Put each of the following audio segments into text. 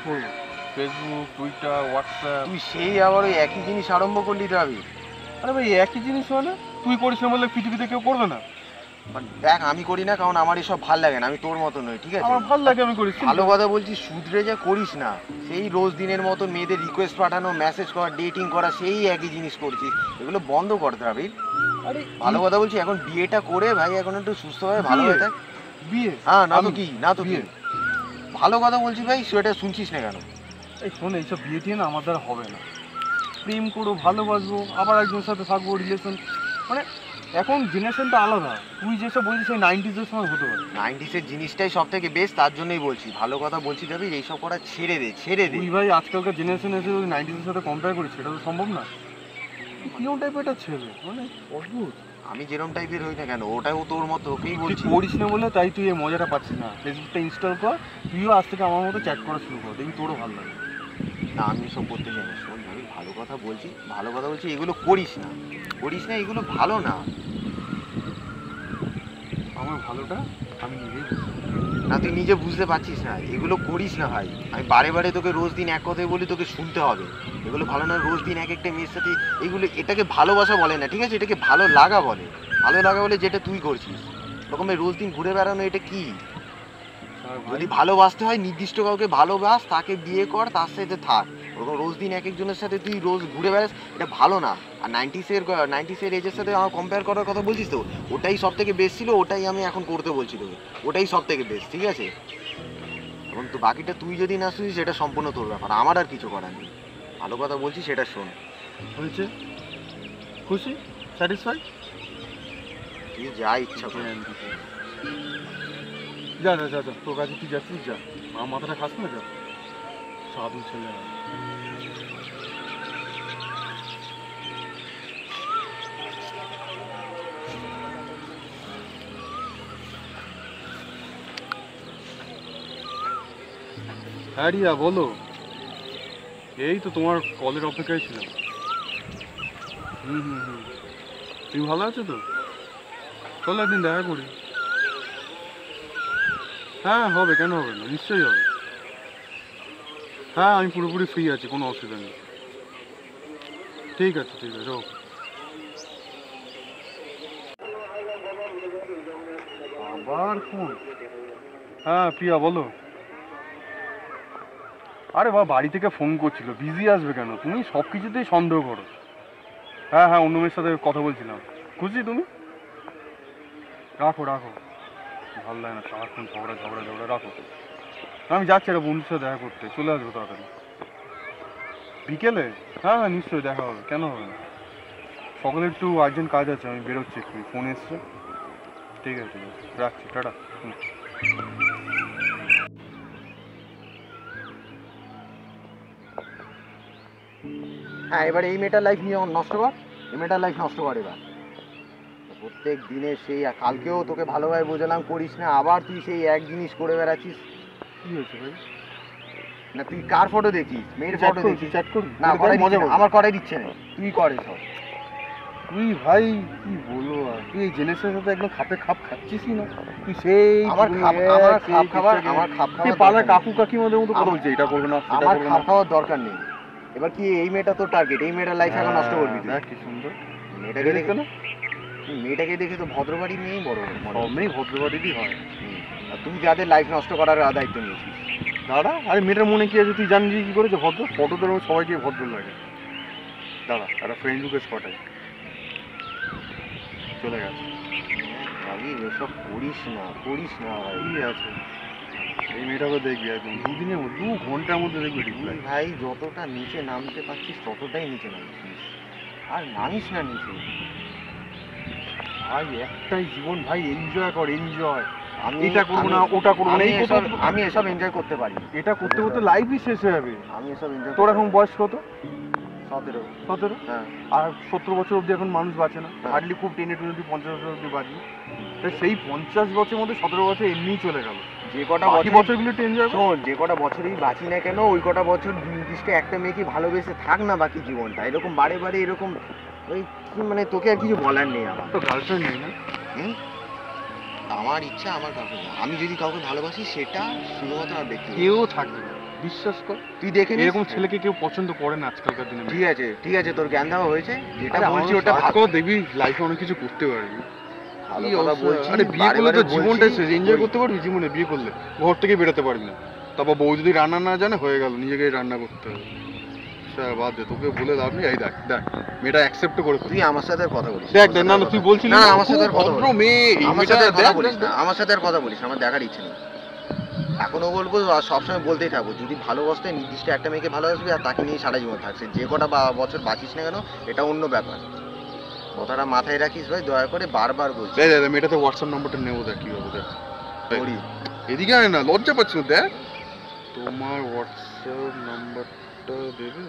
করবো? Facebook, Twitter, WhatsApp. তুই সেই আবার ওই একই জিনিস আরম্ভ করলি দ্রাবিড়। আরে ভাই একই জিনিস মানে তুই করিস না বললে পৃথিবীতে কেউ করবে না? দেখ আমি করি না কারণ আমার এসব ভাল লাগে না, আমি তোর মতো নই, ঠিক আছে? আমার ভাল লাগে, আমি করি। ভালো কথা বলছি, শুধরে যা করিস না। সেই রোজ দিনের মতো মেয়েদের রিকোয়েস্ট পাঠানো, মেসেজ করা, ডেটিং করা, সেই একই জিনিস করছিস। এগুলো বন্ধ কর দ্রাবিড়। আরে ভালো কথা বলছি, এখন বিয়েটা করে ভাই এখন একটু সুস্থভাবে ভালো হয়ে থাক। বিয়ে? হ্যাঁ, না তো কি, না তো কি। বিয়ে? ভালো কথা বলছি ভাই, সেটা শুনছিস না কেন? এই শোন, এইসব বিয়ে টিয়ে না আমার দ্বারা হবে না। প্রেম করো, ভালোবাসবো, আবার একজনের সাথে থাকবো, রিলেশন, মানে এখন জেনারেশনটা আলাদা। তুই যেসব বলছিস সেই 90s সময় হতে পারে। 90s জিনিসটাই সব থেকে বেস্ট, তার জন্যই বলছি। ভালো কথা বলছি যাবি, এইসব করা ছেড়ে দে, ছেড়ে দে। তুই ভাই আজকালকার জেনারেশন এসে যদি 90s সাথে কম্পেয়ার করিস, সেটা তো সম্ভব না। কিরম টাইপের একটা ছেলে, মানে অদ্ভুত। আমি যেরকম টাইপের হই না কেন, ওটাও তোর মতো, ওকেই তুই বলছি। করিস না বলে তাই তুই এই মজাটা পাচ্ছিস না। ফেসবুকটা ইনস্টল কর, তুইও আজ থেকে আমার মতো চ্যাট করা শুরু কর, দেখবি তোরও ভালো লাগে। না, আমি এসব করতে চাই না। শোন ভাই, ভালো কথা বলছি, ভালো কথা বলছি, এগুলো করিস না, করিস না, এগুলো ভালো না। আমার ভালোটা আমি নিজেই বুঝতে পারি। না, তুই নিজে বুঝতে পারছিস না, এগুলো করিস না ভাই। আমি বারে বারে তোকে রোজ দিন এক কথাই বলি, তোকে শুনতে হবে। এগুলো ভালো না, রোজ দিন এক একটা মেয়ের সাথে এগুলো, এটাকে ভালোবাসা বলে না, ঠিক আছে? এটাকে ভালো লাগা বলে। ভালো লাগা বলে যেটা তুই করছিস। এরকম রোজ দিন ঘুরে বেড়ানো, এটা কি? যদি ভালোবাসতে হয়, নির্দিষ্ট কাউকে ভালোবাস, তাকে বিয়ে কর, তার সাথে থাক। ওরকম রোজ দিন এক একজনের সাথে তুই রোজ ঘুরে বেড়াস, এটা ভালো না। আর 90s এজের সাথে আমার কম্পেয়ার করার কথা বলছিস তো, ওটাই সব থেকে বেস্ট ছিল, ওটাই আমি এখন করতে বলছি তোকে। ওটাই সব থেকে বেস্ট, ঠিক আছে? এখন তো বাকিটা তুই যদি না শুনিস, সেটা সম্পূর্ণ তোর ব্যাপার, আমার আর কিছু করার নেই। ভালো কথা বলছি, সেটা শোন। হয়েছে? খুশি? স্যাটিসফাই? তুই যা ইচ্ছা কর। যা যা যা যা, তোর কাছে তুই যাচ্ছিস, যা। আমার মাথাটা খাস না, যা। সাধু ছেলে। হ্যাঁ রিয়া, বলো। এই তো তোমার কলের অপেক্ষায় ছিলাম। হুম হুম হুম। তুমি ভালো আছো তো? চলো একদিন দেখা করি। হ্যাঁ হবে, কেন হবে না, নিশ্চয়ই হবে। হ্যাঁ আমি পুরোপুরি ফ্রি আছি, কোনো অসুবিধা নেই। ঠিক আছে ঠিক আছে, ওকে। আবার ফোন? হ্যাঁ প্রিয়া, বলো। আরে বাবা, বাড়ি থেকে ফোন করছিল, বিজি আসবে কেন? তুমি সব কিছুতেই সন্দেহ করো। হ্যাঁ হ্যাঁ, অন্য মেয়ের সাথে কথা বলছিলাম। খুশি তুমি? রাখো রাখো, ভালো লাগে না সারাক্ষণ ঝগড়া ঝগড়া ঝগড়া, রাখো। আমি যাচ্ছি একটা বন্ধুর সাথে দেখা করতে, চলে আসবো তাড়াতাড়ি। বিকেলে? হ্যাঁ হ্যাঁ নিশ্চয়ই দেখা হবে, কেন হবে না। সকালে একটু আর্জেন্ট কাজ আছে, আমি বেরোচ্ছি একটু, ফোন এসছে। ঠিক আছে ঠিক আছে, রাখছি, টাটা। হ্যাঁ, এবার এই মেয়েটার লাইফ নিয়ে নষ্ট কর, এই মেয়েটার লাইফ নষ্ট কর এবার। প্রত্যেক দিনে সেই, কালকেও তোকে ভালোভাবে বোঝালাম করিস না, আবার তুই সেই এক জিনিস করে বেড়াচ্ছিস। কি হয়েছে ভাই? না, তুই কার ফটো দেখিস? মেয়ের ফটো দেখিস? চ্যাট করবি? না, করাই মজা, আমার করাই দিচ্ছে না, তুই করে সব। তুই ভাই কি বলবো আর, তুই এই জেনারেশনের সাথে একদম খাপে খাপ খাচ্ছিসই না। তুই সেই আমার খাপ খাবার, আমার খাপ তুই খাওয়ার পাড়ার কাকু কাকিমাদের মতো কথা বলছিস, এটা করবে না আমার খাপ খাওয়ার দরকার নেই। এবার কি এই মেয়েটা তোর টার্গেট? এই মেয়েটার লাইফ এখন নষ্ট করবি তুই? দেখ কি সুন্দর মেয়েটাকে দেখে না, মেয়েটাকে দেখে তো ভদ্রবাড়ি মেয়েই বড় সব মেয়ে ভদ্রবাড়িরই হয়। আর তুই যাদের লাইফ নষ্ট করার দায়িত্ব নিয়েছিস। দাঁড়া, আরে মেয়েটার মনে কি আছে তুই জানবি কি করে যে ভদ্র? ফটো তোর সবাইকে ভদ্র লাগে। দাঁড়া, একটা ফ্রেন্ড রিকোয়েস্ট পাঠাই। চলে গেছে। ভাবি এসব করিস না, করিস না ভাই। কি আছে, এই মেয়েটাকে দেখবি একদম 2 ঘন্টার মধ্যে দেখবি রিপ্লাই। ভাই যতটা নিচে নামতে পারছিস ততটাই নিচে নামছিস, আর নামিস না নিচে। ভাই একটাই জীবন ভাই, এনজয় কর, এনজয়। আমি এটা করবো না, ওটা করবো না, আমি এসব এনজয় করতে পারি। এটা করতে করতে লাইফই শেষ হয়ে যাবে। আমি এসব এনজয়। তোর এখন বয়স কত? 17। হ্যাঁ। আর 17 বছর অবধি এখন মানুষ বাঁচে না, হার্ডলি খুব টেনে টুনে 50 বছর অবধি বাঁচবি। তাই সেই 50 বছরের মধ্যে 17 বছর এমনিই চলে গেল। যে কটা বছরগুলো একটু এনজয় শোন, যে কটা বছরই বাঁচি না কেন, ওই কটা বছর নির্দিষ্ট একটা মেয়েকে ভালোবেসে থাক না বাকি জীবনটা। এরকম বারে বারে এরকম ওই কি, মানে তোকে আর কিছু বলার নেই। আমার তো গার্লফ্রেন্ড নেই না? আমার ইচ্ছা, আমার কাউকে না। আমি যদি কাউকে ভালোবাসি, সেটা শুধুমাত্র আমার ব্যক্তি। কেউ থাকবে না, বিশ্বাস কর, তুই দেখে নিস। এরকম ছেলেকে কেউ পছন্দ করে না আজকালকার দিনে। ঠিক আছে তোর জ্ঞান দেওয়া হয়েছে, যেটা বলছি ওটা ওটা ভালো, দেখবি লাইফে অনেক কিছু করতে পারবি। ভালো কি কথা অবস্থা? বলছি, আরে বিয়ে বারে করলে বারে তো জীবনটা বলছি, এনজয় ওই- করতে পারবি জীবনে। বিয়ে করলে ঘর থেকে বেরোতে পারবি না, তারপর বউ যদি রান্না না জানে হয়ে গেল, নিজেকে রান্না করতে হবে। বাদ দে, তোকে বলে লাভ নেই। এই দেখ দেখ, মেয়েটা অ্যাকসেপ্ট করে তুই আমার সাথে আর কথা বলিস দেখ দেখ, না না তুই বলছিলি না, না আমার সাথে আর কথা ভদ্র বলিস না। মেয়ে, এই আমার মেয়েটা সাথে আর কথা দেখ, বলিস দেখ, না, আমার সাথে আর কথা বলিস না, আমার দেখার ইচ্ছে নেই। এখনো বলবো আর সবসময় বলতেই থাকবো, যদি ভালোবাসতে নির্দিষ্ট একটা মেয়েকে ভালোবাসবি আর তাকে নিয়ে সারা জীবন থাকছে, যে কটা বছর বাঁচিস না কেন এটা অন্য ব্যাপার। কথাটা মাথায় রাখিস ভাই, দয়া করে, বারবার বলছি। দেখ দেখ, মেয়েটাতে হোয়াটসঅ্যাপ নাম্বারটা নেবো, দেখ কি হবে। দেখ করি। এদিকে আয় না, লজ্জা পাচ্ছ না। দেখ তোমার হোয়াটসঅ্যাপ নাম্বারটা দেবে,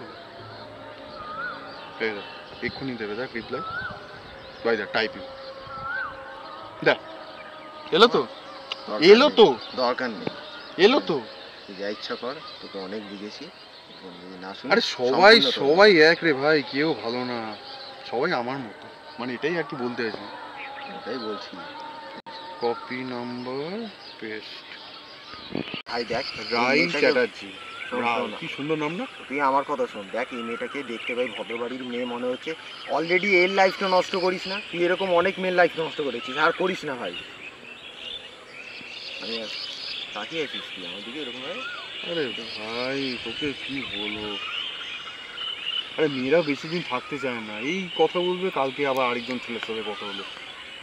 এই দেখ এক্ষুনি দেবে, দেখ রিপ্লাই বাই, দেখ টাইপিং, দেখ এলো তো, এলো তো, দরকার নেই, এলো তো। তুই যা ইচ্ছা কর, তোকে অনেক বুঝেছি, যদি না শুনিস, আরে সবাই সম্পূর্ণ তোর। সবাই এক রে ভাই, কেউ ভালো না, সবাই আমার মতো, মানে এটাই আর কি বলতে আছি। এটাই বলছি কপি নাম্বার পেস্ট, ভাই। দেখ রাই এই মেয়েটাকে- চ্যাটার্জি। শোন, রাই, শোন, কি সুন্দর নাম না? তুই আমার কথা শোন, দেখ এই মেয়েটাকে দেখতে পাই ভদ্রবাড়ির মেয়ে মনে হচ্ছে, অলরেডি এর লাইফটা নষ্ট করিস না, তুই এরকম অনেক মেয়ের লাইফ নষ্ট করেছিস, আর করিস না ভাই। আমি আর তাকিয়ে আছিস তুই আমার দিকে এরকম ভাবে? আরে ভাই তোকে কি বলবো, আরে মেয়েরা বেশি দিন থাকতে চায় না, এই কথা বলবে কালকে আবার আরেকজন ছেলের সাথে কথা বলবে।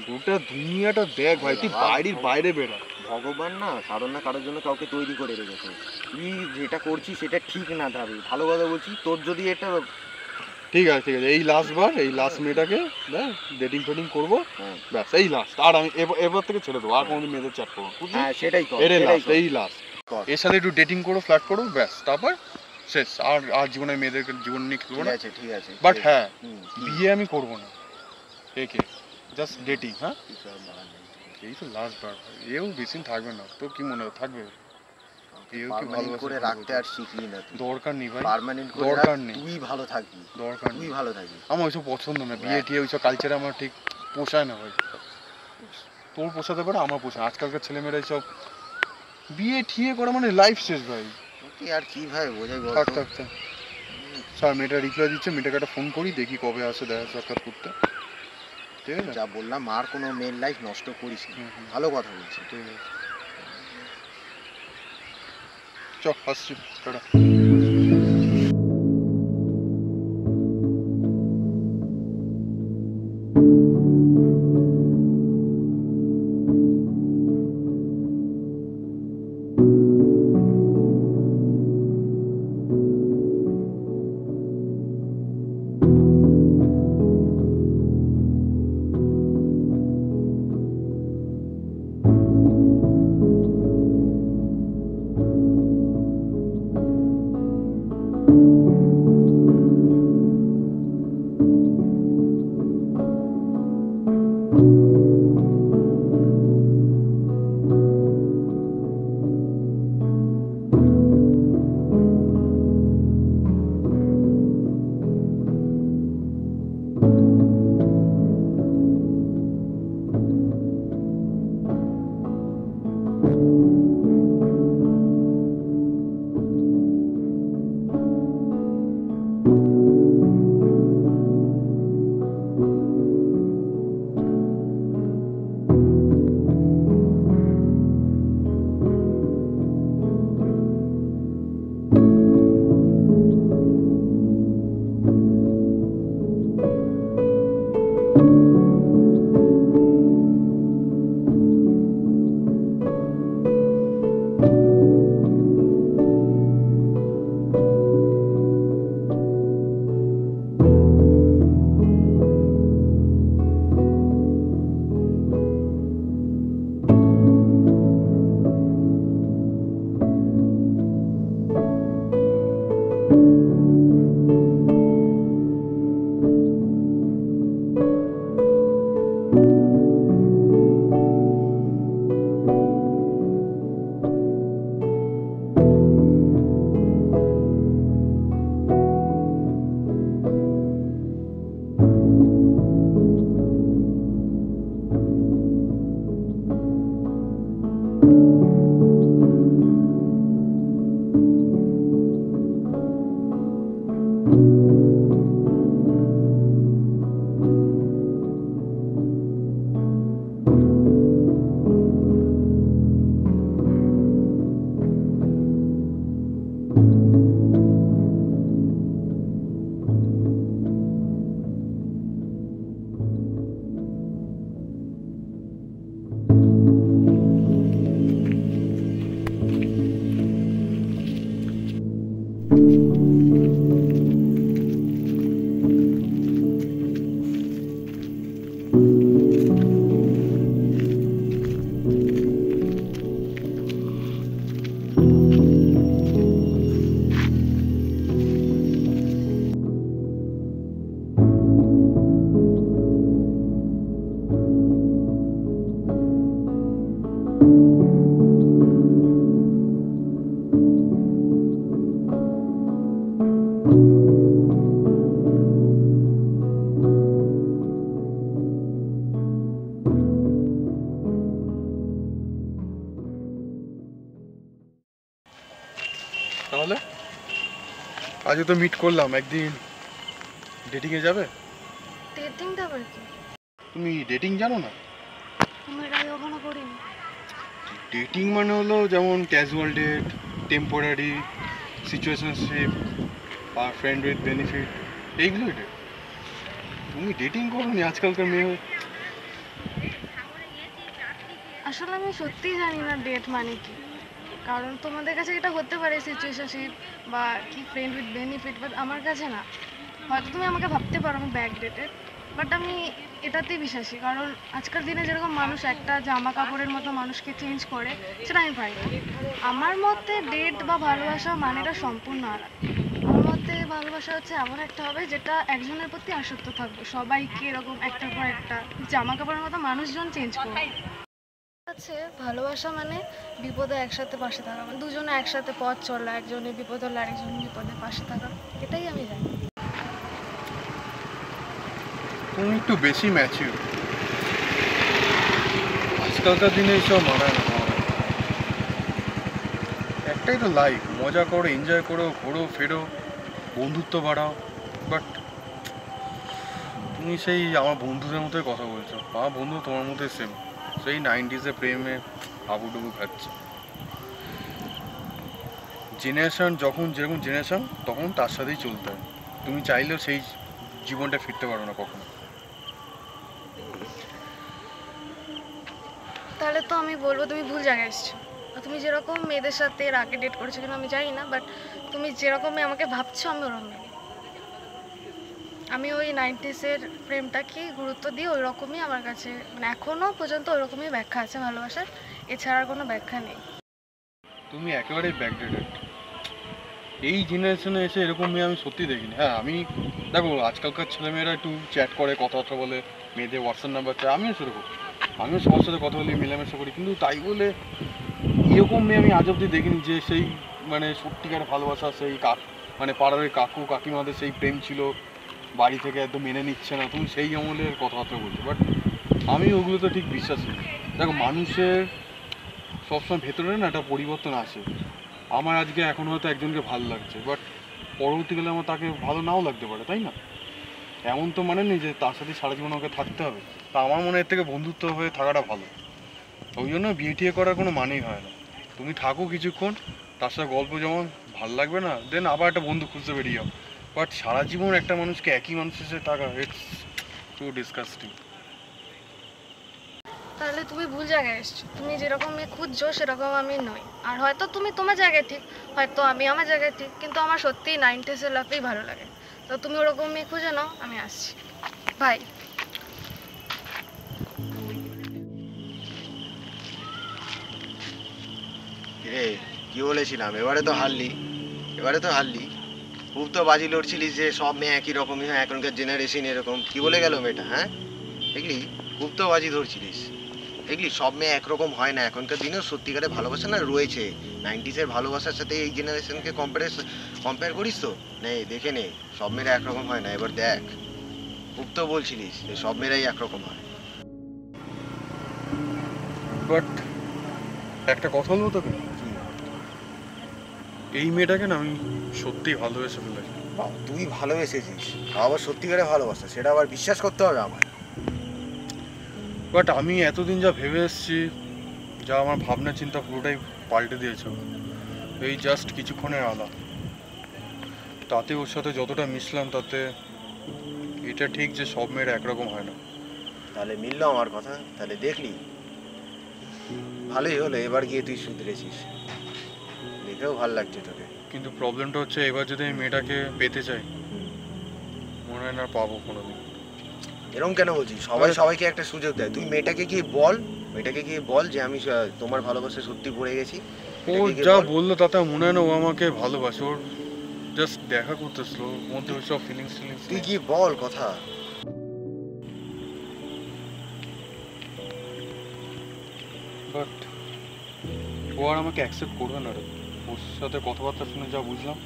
গোটা দুনিয়াটা দেখ ভাই, তুই বাড়ির বাইরে বেরা। ভগবান না কারোর না কারোর জন্য কাউকে তৈরি করে রেখেছে, তুই যেটা করছিস সেটা ঠিক না দাবি, ভালো কথা বলছি, তোর যদি এটা ঠিক আছে ঠিক আছে, এই লাস্ট বার, এই লাস্ট মেয়েটাকে দেখ ডেটিং ফেটিং করবো, হ্যাঁ ব্যাস এই লাস্ট। আর আমি এবার থেকে ছেড়ে দেবো, আর কোনোদিন মেয়েদের চ্যাট করবো, বুঝলি? হ্যাঁ সেটাই কর, এটাই সেটাই লাস্ট, কর। এই লাস্ট। কর। এর সাথে একটু ডেটিং করো, ফ্ল্যাট করো, ব্যাস, তারপর শেষ। আর আর জীবনে মেয়েদেরকে জীবন নিয়ে খেলবো ঠিক না। আছে ঠিক আছে, বাট ঠিক আছে। হ্যাঁ, হুম, বিয়ে আমি করবো না একে, জাস্ট ডেটিং। হ্যাঁ কিছু আর বলার নেই। এই তো লাস্ট বার, এও বেশি দিন থাকবে না, তো কি মনে হয় থাকবে? এও কি পার্মানেন্ট ভালোবাসা করে করবে? রাখতে আর শিখলি না তুই, দরকার নেই ভাই, পার্মানেন্ট করে দরকার রাখ, নেই। তুই ভালো থাকবি, দরকার তুই নেই, ভালো থাকবি। আমার ওইসব পছন্দ না, বিয়ে টিয়ে ওইসব কালচারে আমার ঠিক পোষায় না ভাই। তোর পোষাতে পারে, আমার পোষায়। আজকালকার ছেলেমেয়েরা এইসব বিয়ে ঠিয়ে করা মানে লাইফ শেষ ভাই। ওকে আর কি ভাই বোঝাই বল থাক তো? থাক থাক, স্যার মেয়েটা রিপ্লাই দিচ্ছে, মেয়েটাকে একটা ফোন করি, দেখি কবে আসে দেখা সাক্ষাৎ করতে, ঠিক আছে? যা বললাম, আর কোনো মেয়ের লাইফ নষ্ট করিস না, হুম, হুম, ভালো কথা বলছি। ঠিক আছে, চ আসছি, টাটা। আজকে তো মিট করলাম, একদিন ডেটিংয়ে যাবে? ডেটিংটা আবার কি? তুমি ডেটিং জানো না? আমি এর আগে কখনো করিনি। ডেটিং মানে হলো যেমন ক্যাজুয়াল ডেট, টেম্পোরারি, সিচুয়েশনশিপ আর ফ্রেন্ড উইথ বেনিফিট, এইগুলোই ডেট। তুমি ডেটিং করোনি আজকালকার মেয়ে হয়ে? আসলে আমি সত্যিই জানি না ডেট মানে কি। কারণ তোমাদের কাছে এটা হতে পারে সিচুয়েশনশিপ বা কি ফ্রেন্ড উইথ বেনিফিট, বাট আমার কাছে না। হয়তো তুমি আমাকে ভাবতে পারো আমি ব্যাক ডেটেড, বাট আমি এটাতেই বিশ্বাসী। কারণ আজকাল দিনে যেরকম মানুষ একটা জামা কাপড়ের মতো মানুষকে চেঞ্জ করে, সেটা আমি পাই না। আমার মতে ডেট বা ভালোবাসা মানেটা সম্পূর্ণ আলাদা। আমার মতে ভালোবাসা হচ্ছে এমন একটা হবে যেটা একজনের প্রতি আসক্ত থাকবে, সবাইকে এরকম একটার পর একটা জামা কাপড়ের মতো মানুষজন চেঞ্জ করবে। আছে ভালোবাসা মানে বিপদে একসাথে পাশে থাকা, মানে দুজনে একসাথে পথ চলা, একজনের বিপদ হলে আরেকজন বিপদে পাশে থাকা, এটাই আমি জানি। তুমি একটু বেশি ম্যাচিউর। আজকালকার দিনে এইসব মানায় না। একটাই তো লাইফ, মজা করো, এনজয় করো, ঘোরো ফেরো, বন্ধুত্ব বাড়াও। বাট তুমি সেই আমার বন্ধুদের মতোই কথা বলছো। আমার বন্ধু তোমার মতোই সেম, সেই 90s প্রেমে হাবুডুবু খাচ্ছে। জেনারেশন যখন যেরকম জেনারেশন, তখন তার সাথেই চলতে হয়। তুমি চাইলেও সেই জীবনটা ফিরতে পারো না কখনো। তাহলে তো আমি বলবো তুমি ভুল জায়গায় এসছো। তুমি যেরকম মেয়েদের সাথে এর আগে ডেট করেছো কিনা আমি জানি না, বাট তুমি যেরকম আমাকে ভাবছো আমি ওরকম নই। আমি ওই 90s প্রেমটাকে গুরুত্ব দিই, ওই রকমই আমার কাছে, মানে এখনও পর্যন্ত ওই রকমই ব্যাখ্যা আছে ভালোবাসার, এছাড়া আর কোনো ব্যাখ্যা নেই। তুমি একেবারেই ব্যাকডেটেড। এই জেনারেশনে এসে এরকম মেয়ে আমি সত্যি দেখিনি। হ্যাঁ, আমি দেখো আজকালকার ছেলেমেয়েরা একটু চ্যাট করে, কথাবার্তা বলে, মেয়েদের হোয়াটসঅ্যাপ নাম্বার চায়, আমিও সেরকম। আমিও সবার সাথে কথা বলি, মেলামেশা করি, কিন্তু তাই বলে এরকম মেয়ে আমি আজ অব্দি দেখিনি যে সেই মানে সত্যিকার ভালোবাসা, সেই মানে পাড়ার ওই কাকু কাকিমাদের সেই প্রেম ছিল, বাড়ি থেকে একদম মেনে নিচ্ছে না, তুমি সেই আমলের কথাবার্তা বলছো। বাট আমি ওগুলোতে ঠিক বিশ্বাসী নই। দেখো মানুষের সবসময় ভেতরে না একটা পরিবর্তন আসে। আমার আজকে এখন হয়তো একজনকে ভালো লাগছে, বাট পরবর্তীকালে আমার তাকে ভালো নাও লাগতে পারে, তাই না? এমন তো মানে নেই যে তার সাথে সারা জীবন আমাকে থাকতে হবে। তা আমার মনে হয় এর থেকে বন্ধুত্ব হয়ে থাকাটা ভালো। ওই জন্য বিয়ে টিয়ে করার কোনো মানেই হয় না। তুমি থাকো কিছুক্ষণ, তার সাথে গল্প যেমন ভালো লাগবে না, দেন আবার একটা বন্ধু খুঁজতে বেরিয়ে যাও। বাট সারা জীবন একটা মানুষকে একই মানুষের সাথে থাকা, ইটস টু ডিসকাস্টিং। তাহলে তুমি ভুল জায়গায় এসছো। তুমি যেরকম মেয়ে খুঁজছো সেরকম আমি নই। আর হয়তো তুমি তোমার জায়গায় ঠিক, হয়তো আমি আমার জায়গায় ঠিক, কিন্তু আমার সত্যিই 90s লাভেই ভালো লাগে। তো তুমি ওরকম মেয়ে খুঁজে নাও, আমি আসছি। বাই। রে, কি বলেছিলাম? এবারে তো হারলি। খুব তো বাজি লড়ছিলিস যে সব মেয়ে একই রকমই হয়, এখনকার জেনারেশন এরকম। কি বলে গেল মেয়েটা? হ্যাঁ, দেখলি? খুব তো বাজি ধরছিলিস। দেখলি সব মেয়ে একরকম হয় না। এখনকার দিনেও সত্যিকারের ভালোবাসা না রয়েছে। 90s ভালোবাসার সাথে এই জেনারেশনকে কম্পেয়ার করিস তো? নেই, দেখে নে, সব মেয়েরা একরকম হয় না। এবার দেখ, খুব তো বলছিলিস যে সব মেয়েরাই একরকম হয়। বাট একটা কথা বলবো তোকে, এই মেয়েটাকে না আমি সত্যিই ভালোবেসে ফেলেছি। তুই ভালোবেসেছিস? আবার সত্যিকারের ভালোবাসা, সেটা আবার বিশ্বাস করতে হবে আমার। বাট আমি এতদিন যা ভেবে এসেছি, যা আমার ভাবনা চিন্তা পুরোটাই পাল্টে দিয়েছে এই জাস্ট কিছুক্ষণের আলা। তাতে ওর সাথে যতটা মিশলাম, তাতে এটা ঠিক যে সব মেয়েরা একরকম হয় না। তাহলে মিললো আমার কথা, তাহলে দেখলি ভালোই হলো। এবার গিয়ে তুই শুধরেছিস, দেখেও ভাল লাগছে তোকে। কিন্তু প্রবলেমটা হচ্ছে, এবার যদি আমি মেয়েটাকে পেতে চাই, মনে হয় না পাবো কোনোদিন। এরকম কেন বলছিস? সবাই সবাইকে একটা সুযোগ দেয়। তুই মেয়েটাকে গিয়ে বল যে আমি তোমার ভালোবাসা সত্যি পড়ে গেছি। ও যা বললো তাতে মনে হয় না ও আমাকে ভালোবাসে। ওর জাস্ট দেখা করতেছিল, ওর মধ্যে ওইসব ফিলিংস তুই গিয়ে বল কথা। বাট ও আর আমাকে অ্যাকসেপ্ট করবে না রে। ওর সাথে কথাবার্তা শুনে যা বুঝলাম,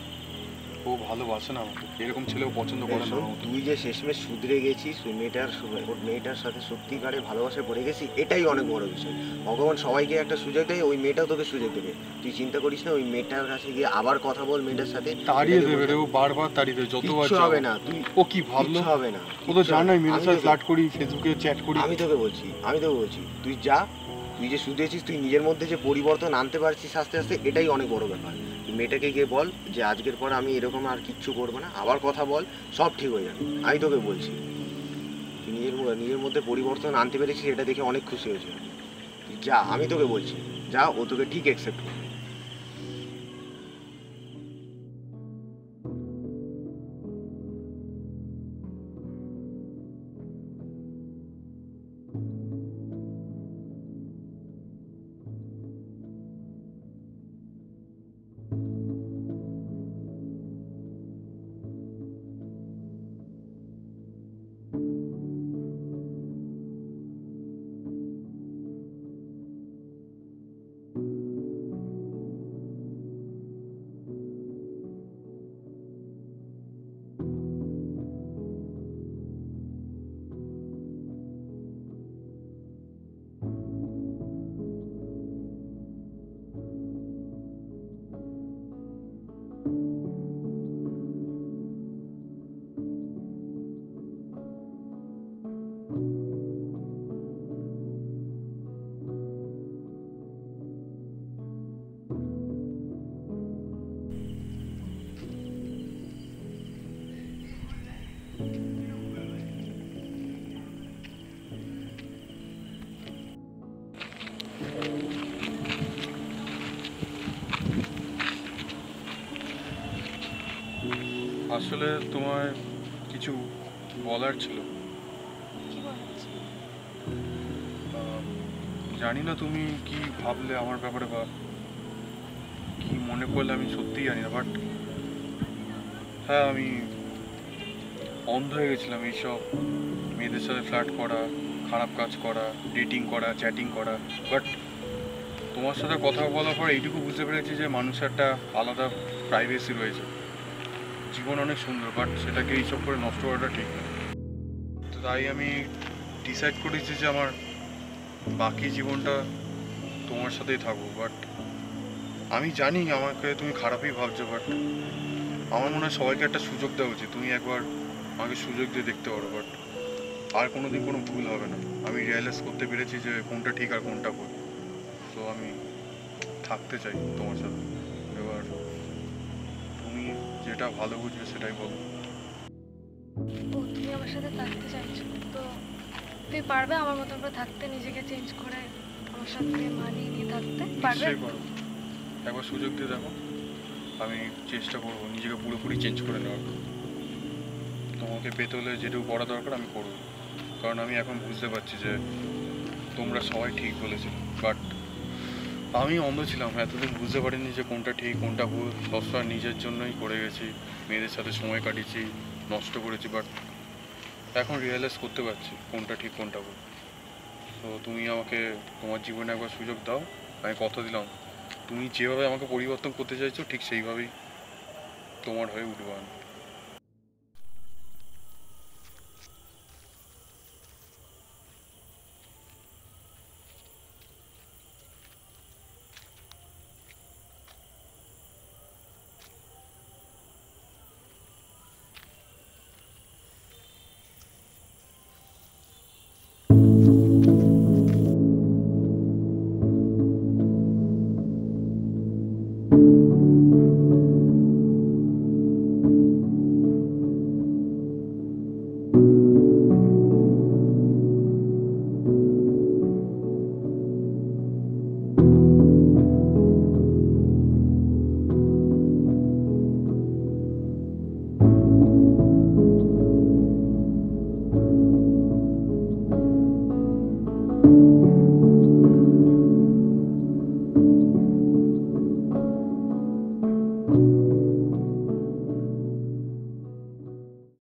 ও ভালোবাসে না আমাকে, এরকম ছেলেও পছন্দ করে না আমাকে। তুই যে শেষমেশ শুধরে গেছিস, ওই মেয়েটার সাথে সত্যিকারে ভালোবাসায় পড়ে গেছিস, এটাই অনেক বড় বিষয়। ভগবান সবাইকে একটা সুযোগ দেয়, ওই মেয়েটাও তোকে সুযোগ দেবে। তুই চিন্তা করিস না, ওই মেয়েটার কাছে গিয়ে আবার কথা বল মেয়েটার সাথে। তাড়িয়ে দেবে রে, ও বারবার তাড়িয়ে দেবে যতবার কিচ্ছু হবে না, তুই ও কি ভাবলো, কিচ্ছু হবে না, ও তো জানাই আমি মেয়ের সাথে তোকে- ফ্ল্যাট করি, ফেসবুকে চ্যাট করি। আমি তোকে বলছি তুই যা, তুই যে শুধরেছিস, তুই নিজের মধ্যে যে পরিবর্তন আনতে পারছিস আস্তে আস্তে, এটাই অনেক বড় ব্যাপার। তুই মেয়েটাকে গিয়ে বল যে আজকের পর আমি এরকম আর কিচ্ছু করবো না, আবার কথা বল, সব ঠিক হয়ে যাবে। আমি তোকে বলছি, তুই নিজের মধ্যে পরিবর্তন আনতে পেরেছিস, এটা দেখে অনেক খুশি হয়েছে। তুই যা, আমি তোকে বলছি, যা, ও তোকে ঠিক অ্যাকসেপ্ট করবে। আসলে তোমার কিছু বলার ছিল। কি বলছি? জানি না তুমি কি ভাবলে আমার ব্যাপারে বা কি মনে করলে, আমি সত্যিই জানি না। বাট হ্যাঁ, আমি অন্ধ হয়ে গেছিলাম এইসব মেয়েদের সাথে ফ্ল্যাট করা, খারাপ কাজ করা, ডেটিং করা, চ্যাটিং করা। বাট তোমার সাথে কথা বলার পর এইটুকু বুঝতে পেরেছি যে মানুষের একটা আলাদা প্রাইভেসি রয়েছে। জীবন অনেক সুন্দর, বাট সেটাকে এইসব করে নষ্ট করাটা ঠিক না। তো তাই আমি ডিসাইড করেছি যে আমার বাকি জীবনটা তোমার সাথেই থাকবো। বাট আমি জানি আমাকে তুমি খারাপই ভাবছো, বাট আমার মনে হয় সবাইকে একটা সুযোগ দেওয়া উচিত। তুমি একবার আমাকে সুযোগ দিয়ে দেখতে পারো, বাট আর কোনোদিন কোনো ভুল হবে না। আমি রিয়েলাইজ করতে পেরেছি যে কোনটা ঠিক আর কোনটা ভুল। তো আমি থাকতে চাই তোমার সাথে। এবার তুমি যেটা ভালো বুঝবে সেটাই বলো। ও, তুমি আমার সাথে থাকতে চাইছো তো তুমি পারবে আমার মতো করে থাকতে, নিজেকে চেঞ্জ করে আমার সাথে মানিয়ে নিয়ে থাকতে পারবে? নিশ্চয়ই পারো, একবার সুযোগ দিয়ে দেখো। আমি চেষ্টা করবো নিজেকে পুরোপুরি চেঞ্জ করে নেওয়ার। তোমাকে পেতে হলে যেটুকু করা দরকার আমি করবো, কারণ আমি এখন বুঝতে পারছি যে তোমরা সবাই ঠিক বলেছিলে। বাট আমি অন্ধ ছিলাম, এতদিন বুঝতে পারিনি যে কোনটা ঠিক কোনটা ভুল। সবসময় নিজের জন্যই করে গেছি, মেয়েদের সাথে সময় কাটিয়েছি, নষ্ট করেছি। বাট এখন রিয়েলাইজ করতে পারছি কোনটা ঠিক কোনটা ভুল। তো তুমি আমাকে তোমার জীবনে একবার সুযোগ দাও। আমি কথা দিলাম তুমি যেভাবে আমাকে পরিবর্তন করতে চাইছো ঠিক সেইভাবেই তোমার হয়ে উঠবো আমি।